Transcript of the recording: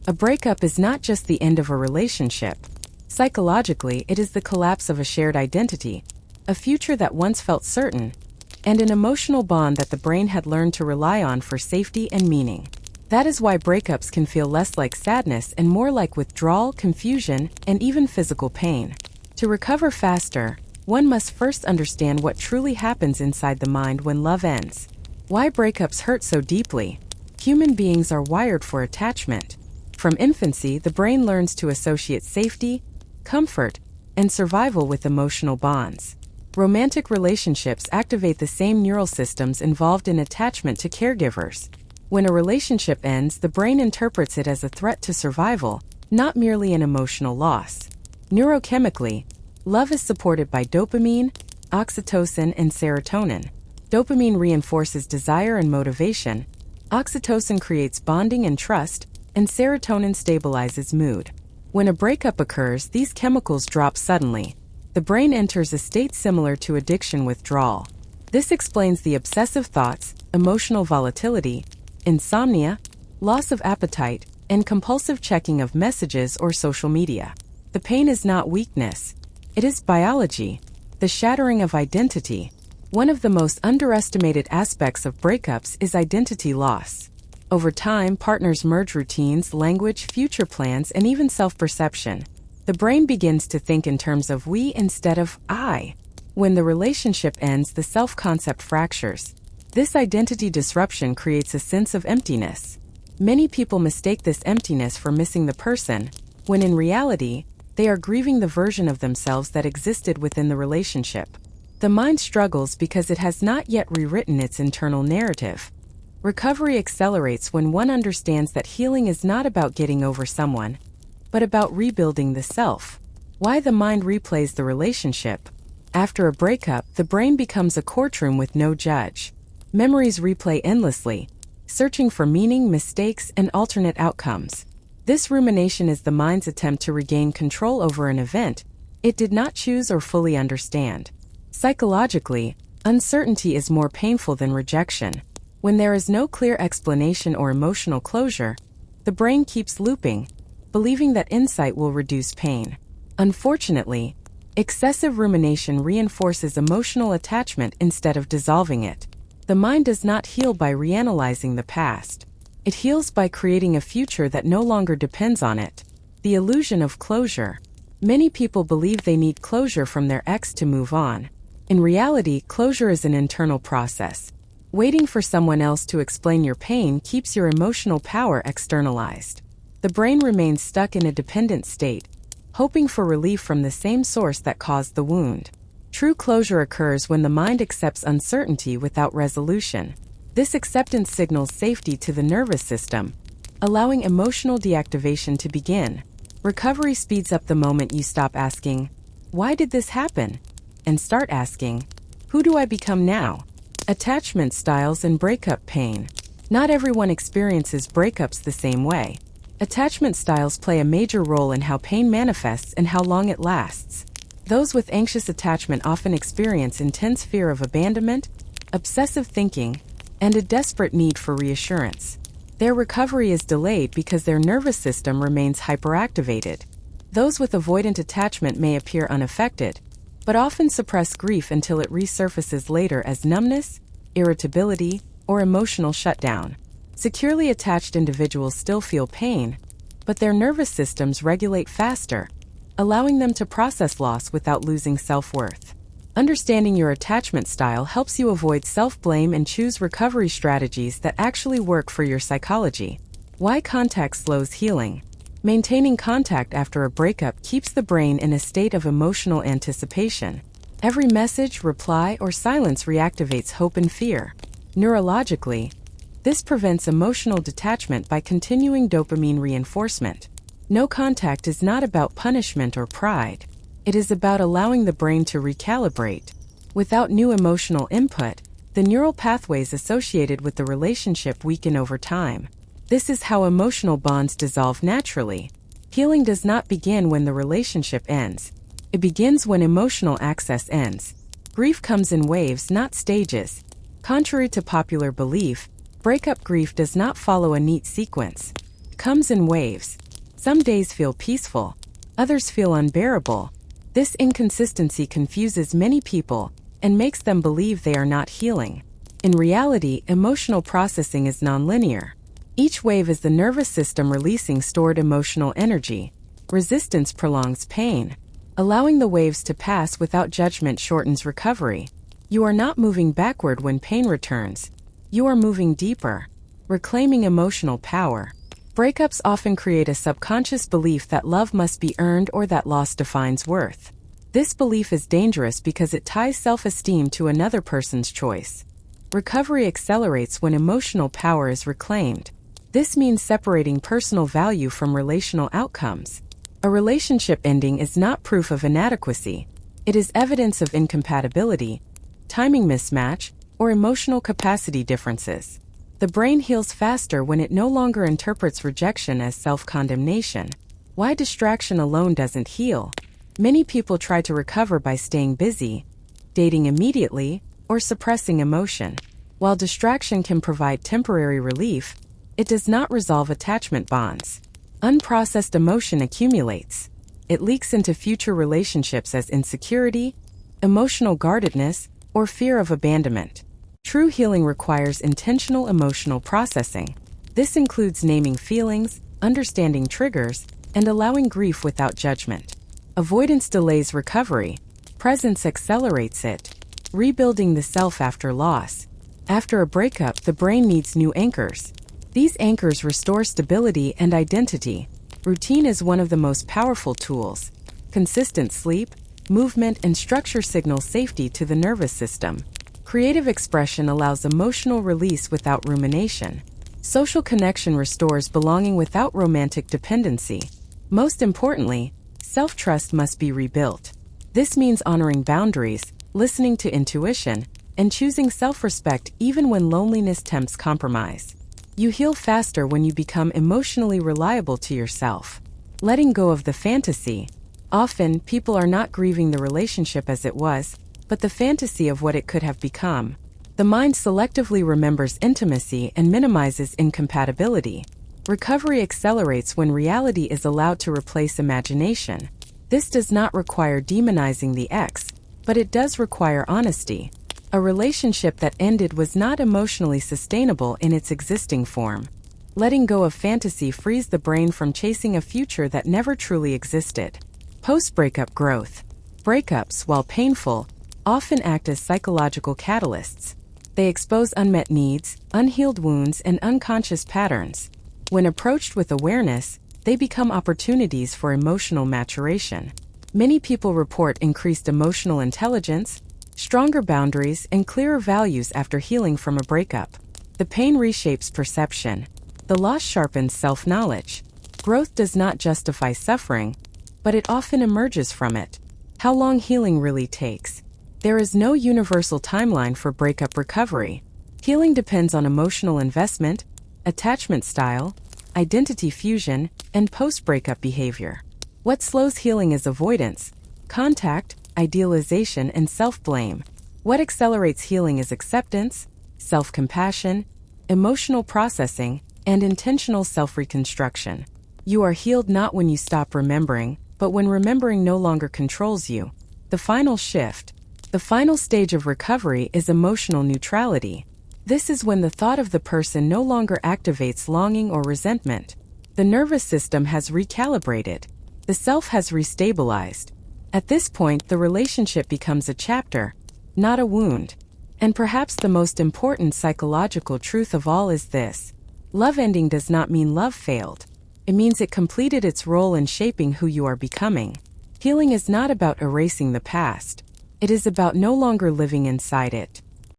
A breakup is not just the end of a relationship. Psychologically, it is the collapse of a shared identity, a future that once felt certain, and an emotional bond that the brain had learned to rely on for safety and meaning. That is why breakups can feel less like sadness and more like withdrawal, confusion, and even physical pain. To recover faster, one must first understand what truly happens inside the mind when love ends. Why breakups hurt so deeply. Human beings are wired for attachment. From infancy, the brain learns to associate safety, comfort, and survival with emotional bonds. Romantic relationships activate the same neural systems involved in attachment to caregivers. When a relationship ends, the brain interprets it as a threat to survival, not merely an emotional loss. Neurochemically, love is supported by dopamine, oxytocin, and serotonin. Dopamine reinforces desire and motivation, oxytocin creates bonding and trust, and serotonin stabilizes mood. When a breakup occurs, these chemicals drop suddenly. The brain enters a state similar to addiction withdrawal. This explains the obsessive thoughts, emotional volatility, insomnia, loss of appetite, and compulsive checking of messages or social media. The pain is not weakness. It is biology, the shattering of identity. One of the most underestimated aspects of breakups is identity loss. Over time, partners merge routines, language, future plans, and even self-perception. The brain begins to think in terms of we instead of I. When the relationship ends, the self-concept fractures. This identity disruption creates a sense of emptiness. Many people mistake this emptiness for missing the person, when in reality, they are grieving the version of themselves that existed within the relationship. The mind struggles because it has not yet rewritten its internal narrative. Recovery accelerates when one understands that healing is not about getting over someone, but about rebuilding the self. Why the mind replays the relationship. After a breakup, the brain becomes a courtroom with no judge. Memories replay endlessly, searching for meaning, mistakes, and alternate outcomes. This rumination is the mind's attempt to regain control over an event it did not choose or fully understand. Psychologically, uncertainty is more painful than rejection. When there is no clear explanation or emotional closure, the brain keeps looping, believing that insight will reduce pain. Unfortunately, excessive rumination reinforces emotional attachment instead of dissolving it. The mind does not heal by reanalyzing the past. It heals by creating a future that no longer depends on it. The illusion of closure. Many people believe they need closure from their ex to move on. In reality, closure is an internal process. Waiting for someone else to explain your pain keeps your emotional power externalized. The brain remains stuck in a dependent state, hoping for relief from the same source that caused the wound. True closure occurs when the mind accepts uncertainty without resolution. This acceptance signals safety to the nervous system, allowing emotional deactivation to begin. Recovery speeds up the moment you stop asking, "Why did this happen?" and start asking, "Who do I become now?" Attachment styles and breakup pain. Not everyone experiences breakups the same way. Attachment styles play a major role in how pain manifests and how long it lasts. Those with anxious attachment often experience intense fear of abandonment, obsessive thinking, and a desperate need for reassurance. Their recovery is delayed because their nervous system remains hyperactivated. Those with avoidant attachment may appear unaffected, but often suppress grief until it resurfaces later as numbness, irritability, or emotional shutdown. Securely attached individuals still feel pain, but their nervous systems regulate faster, allowing them to process loss without losing self-worth. Understanding your attachment style helps you avoid self-blame and choose recovery strategies that actually work for your psychology. Why contact slows healing? Maintaining contact after a breakup keeps the brain in a state of emotional anticipation. Every message, reply, or silence reactivates hope and fear. Neurologically, this prevents emotional detachment by continuing dopamine reinforcement. No contact is not about punishment or pride. It is about allowing the brain to recalibrate. Without new emotional input, the neural pathways associated with the relationship weaken over time. This is how emotional bonds dissolve naturally. Healing does not begin when the relationship ends. It begins when emotional access ends. Grief comes in waves, not stages. Contrary to popular belief, breakup grief does not follow a neat sequence. comes in waves. Some days feel peaceful, others feel unbearable. This inconsistency confuses many people and makes them believe they are not healing. In reality, emotional processing is nonlinear. Each wave is the nervous system releasing stored emotional energy. Resistance prolongs pain. Allowing the waves to pass without judgment shortens recovery. You are not moving backward when pain returns. You are moving deeper, reclaiming emotional power. Breakups often create a subconscious belief that love must be earned or that loss defines worth. This belief is dangerous because it ties self-esteem to another person's choice. Recovery accelerates when emotional power is reclaimed. This means separating personal value from relational outcomes. A relationship ending is not proof of inadequacy. It is evidence of incompatibility, timing mismatch, or emotional capacity differences. The brain heals faster when it no longer interprets rejection as self-condemnation. Why distraction alone doesn't heal? Many people try to recover by staying busy, dating immediately, or suppressing emotion. While distraction can provide temporary relief, it does not resolve attachment bonds. Unprocessed emotion accumulates. It leaks into future relationships as insecurity, emotional guardedness, or fear of abandonment. True healing requires intentional emotional processing. This includes naming feelings, understanding triggers, and allowing grief without judgment. Avoidance delays recovery. Presence accelerates it. Rebuilding the self after loss. After a breakup, the brain needs new anchors. These anchors restore stability and identity. Routine is one of the most powerful tools. Consistent sleep, movement, and structure signal safety to the nervous system. Creative expression allows emotional release without rumination. Social connection restores belonging without romantic dependency. Most importantly, self-trust must be rebuilt. This means honoring boundaries, listening to intuition, and choosing self-respect even when loneliness tempts compromise. You heal faster when you become emotionally reliable to yourself. Letting go of the fantasy. Often, people are not grieving the relationship as it was, but the fantasy of what it could have become. The mind selectively remembers intimacy and minimizes incompatibility. Recovery accelerates when reality is allowed to replace imagination. This does not require demonizing the ex, but it does require honesty. A relationship that ended was not emotionally sustainable in its existing form. Letting go of fantasy frees the brain from chasing a future that never truly existed. Post-breakup growth. Breakups, while painful, often act as psychological catalysts. They expose unmet needs, unhealed wounds, and unconscious patterns. When approached with awareness, they become opportunities for emotional maturation. Many people report increased emotional intelligence, stronger boundaries, and clearer values after healing from a breakup. The pain reshapes perception. The loss sharpens self-knowledge. Growth does not justify suffering, but it often emerges from it. How long healing really takes. There is no universal timeline for breakup recovery. Healing depends on emotional investment, attachment style, identity fusion, and post-breakup behavior. What slows healing is avoidance, contact, idealization, and self-blame. What accelerates healing is acceptance, self-compassion, emotional processing, and intentional self-reconstruction. You are healed not when you stop remembering, but when remembering no longer controls you. The final shift. The final stage of recovery is emotional neutrality. This is when the thought of the person no longer activates longing or resentment. The nervous system has recalibrated. The self has restabilized. At this point, the relationship becomes a chapter, not a wound. And perhaps the most important psychological truth of all is this. Love ending does not mean love failed. It means it completed its role in shaping who you are becoming. Healing is not about erasing the past. It is about no longer living inside it.